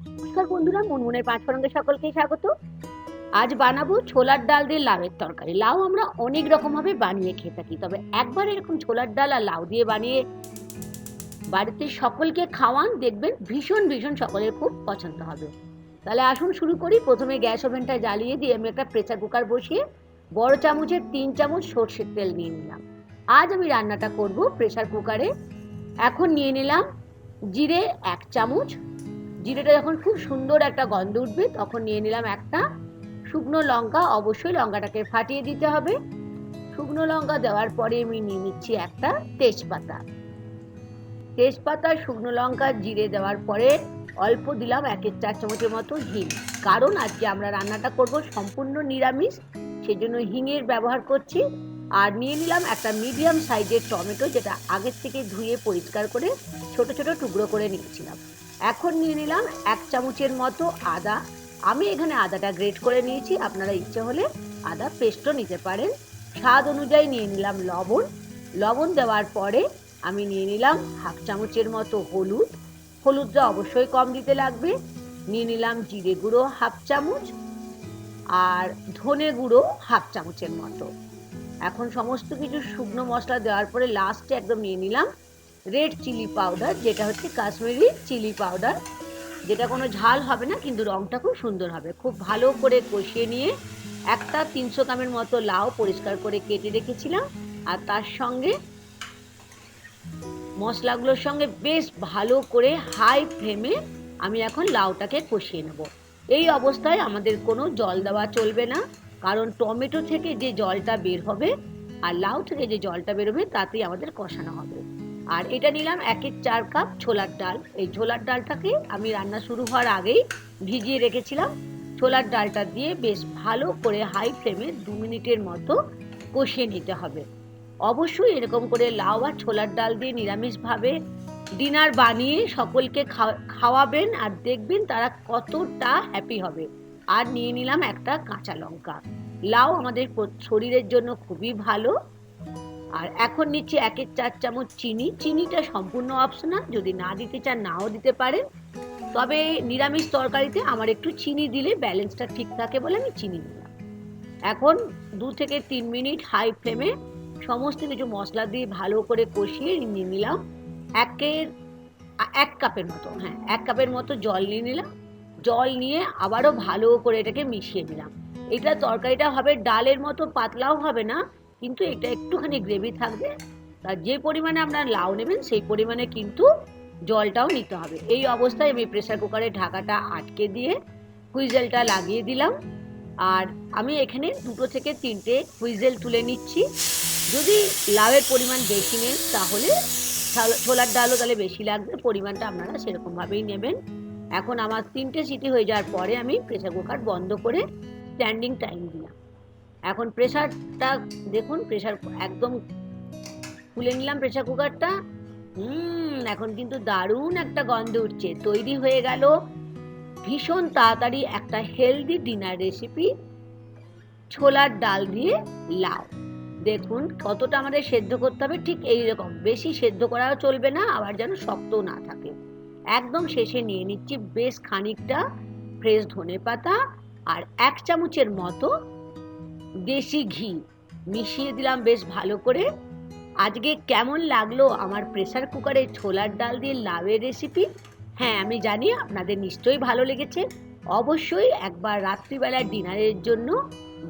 নমস্কার বন্ধুরা, মুনমুনের পাঁচফোড়নে সকলকে স্বাগত। আজ বানাবো ছোলার ডাল দিয়ে লাউয়ের তরকারি। লাউ আমরা অনেক রকম ভাবে বানিয়ে খেয়ে থাকি, তবে একবার এরকম ছোলার ডাল আর লাউ দিয়ে বানিয়ে বাড়িতে সকলকে খাওয়ান, দেখবেন ভীষণ ভীষণ সকলের খুব পছন্দ হবে। তাহলে আসুন শুরু করি। প্রথমে গ্যাস ওভেনটা জ্বালিয়ে দিয়ে আমি একটা প্রেসার কুকার বসিয়ে বড় চামচের 3 চামচ সর্ষের তেল নিয়ে নিলাম। আজ আমি রান্নাটা করব প্রেসার কুকারে। এখন নিয়ে নিলাম জিরে 1 চামচ। জিরেটা যখন খুব সুন্দর একটা গন্ধ উঠবে তখন নিয়ে নিলাম একটা শুকনো লঙ্কা। অবশ্যই লঙ্কাটাকে ফাটিয়ে দিতে হবে। শুকনো লঙ্কা দেওয়ার পরে আমি নিয়ে নিচ্ছি একটা তেজপাতা। শুকনো লঙ্কা, জিরে দেওয়ার পরে অল্প দিলাম 1/4 চামচের মতো হিং। কারণ আজকে আমরা রান্নাটা করব সম্পূর্ণ নিরামিষ, সেজন্য হিঙের ব্যবহার করছি। আর নিয়ে নিলাম একটা মিডিয়াম সাইজের টমেটো, যেটা আগের থেকে ধুয়ে পরিষ্কার করে ছোট ছোট টুকরো করে নিয়েছিলাম। এখন নিয়ে নিলাম 1 চামচের মতো আদা। আমি এখানে আদাটা গ্রেট করে নিয়েছি, আপনারা ইচ্ছে হলে আদা পেস্টও নিতে পারেন। স্বাদ অনুযায়ী নিয়ে নিলাম লবণ। লবণ দেওয়ার পরে আমি নিয়ে নিলাম 1/2 চামচের মতো হলুদ। হলুদটা অবশ্যই কম দিতে লাগবে। নিয়ে নিলাম জিরে গুঁড়ো 1/2 চামচ আর ধনে গুঁড়ো 1/2 চামচের মতো। এখন সমস্ত কিছু শুকনো মশলা দেওয়ার পরে লাস্টে একদম নিয়ে নিলাম রেড চিলি পাউডার, যেটা হচ্ছে কাশ্মীরি চিলি পাউডার, যেটা কোনো ঝাল হবে না কিন্তু রঙটা খুব সুন্দর হবে। খুব ভালো করে কষিয়ে নিয়ে একটা 300 গ্রামের মতো লাউ পরিষ্কার করে কেটে রেখেছিলাম, আর তার সঙ্গে মশলাগুলোর সঙ্গে বেশ ভালো করে হাই ফ্লেমে আমি এখন লাউটাকে কষিয়ে নেব। এই অবস্থায় আমাদের কোনো জল দেওয়া চলবে না, কারণ টমেটো থেকে যে জলটা বের হবে আর লাউ থেকে যে জলটা বেরোবে তাতেই আমাদের কষানো হবে। আর এটা নিলাম 1/4 কাপ ছোলার ডাল। এই ছোলার ডালটাকে আমি রান্না শুরু হওয়ার আগেই ভিজিয়ে রেখেছিলাম। ছোলার ডালটা দিয়ে বেশ ভালো করে হাই ফ্লেমে 2 মিনিটের মতো কষিয়ে নিতে হবে। অবশ্যই এরকম করে লাউ আর ছোলার ডাল দিয়ে নিরামিষভাবে ডিনার বানিয়ে সকলকে খাওয়াবেন, আর দেখবেন তারা কতটা হ্যাপি হবে। আর নিয়ে নিলাম একটা কাঁচা লঙ্কা। লাউ আমাদের শরীরের জন্য খুবই ভালো। আর এখন নিচ্ছি 1/4 চামচ চিনি। চিনিটা সম্পূর্ণ অপশনাল, যদি না দিতে চান নাও দিতে পারেন, তবে নিরামিষ তরকারিতে আমার একটু চিনি দিলে ব্যালেন্সটা ঠিক থাকে বলে আমি চিনি দিলাম। এখন 2 থেকে 3 মিনিট হাই ফ্লেমে সমস্ত কিছু মশলা দিয়ে ভালো করে কষিয়ে নিয়ে নিলাম 1 কাপের মতো, 1 কাপের মতো জল নিয়ে নিলাম। জল নিয়ে আবারও ভালো করে এটাকে মিশিয়ে নিলাম। এটা তরকারিটা হবে ডালের মতো, পাতলাও হবে না, কিন্তু এটা একটুখানি গ্রেভি থাকবে। তার যে পরিমাণে আপনারা লাউ নেবেন সেই পরিমাণে কিন্তু জলটাও নিতে হবে। এই অবস্থায় আমি প্রেসার কুকারের ঢাকাটা আটকে দিয়ে হুইসেলটা লাগিয়ে দিলাম। আর আমি এখানে 2 থেকে 3টে হুইসেল তুলে নিচ্ছি। যদি লাউয়ের পরিমাণ বেশি নেন তাহলে ছোলার ডালও তাহলে বেশি লাগবে, পরিমাণটা আপনারা সেরকমভাবেই নেবেন। এখন আমার 3টে সিটি হয়ে যাওয়ার পরে আমি প্রেসার কুকার বন্ধ করে স্ট্যান্ডিং টাইম দিলাম। এখন প্রেসারটা দেখুন, প্রেসার একদম খুলে নিলাম প্রেসার কুকারটা। এখন কিন্তু দারুণ একটা গন্ধ উঠছে। তৈরি হয়ে গেল ভীষণ তাড়াতাড়ি একটা হেলদি ডিনার রেসিপি, ছোলার ডাল দিয়ে লাউ। দেখুন কতটা আমাদের সেদ্ধ করতে হবে, ঠিক এইরকম, বেশি সেদ্ধ করাও চলবে না, আবার যেন শক্তও না থাকে। একদম শেষে নিয়ে নিচ্ছি বেশ খানিকটা ফ্রেশ ধনেপাতা আর 1 চামচের মতো দেশি ঘি মিশিয়ে দিলাম বেশ ভালো করে। আজকে কেমন লাগলো আমার প্রেসার কুকারে ছোলার ডাল দিয়ে লাউয়ের রেসিপি? হ্যাঁ, আমি জানি আপনাদের নিশ্চয়ই ভালো লেগেছে। অবশ্যই একবার রাত্রিবেলার ডিনারের জন্য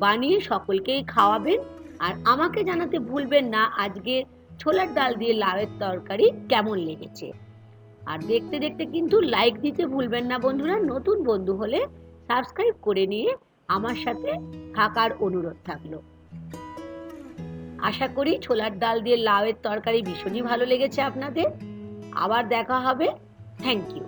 বানিয়ে সকলকেই খাওয়াবেন। আর আমাকে জানাতে ভুলবেন না আজকে ছোলার ডাল দিয়ে লাউয়ের তরকারি কেমন লেগেছে। আর দেখতে দেখতে কিন্তু লাইক দিতে ভুলবেন না বন্ধুরা। নতুন বন্ধু হলে সাবস্ক্রাইব করে নিয়ে আমার সাথে থাকার অনুরোধ থাকলো। আশা করি ছোলার ডাল দিয়ে লাউয়ের তরকারি ভীষণই ভালো লেগেছে আপনাদের। আবার দেখা হবে। Thank you.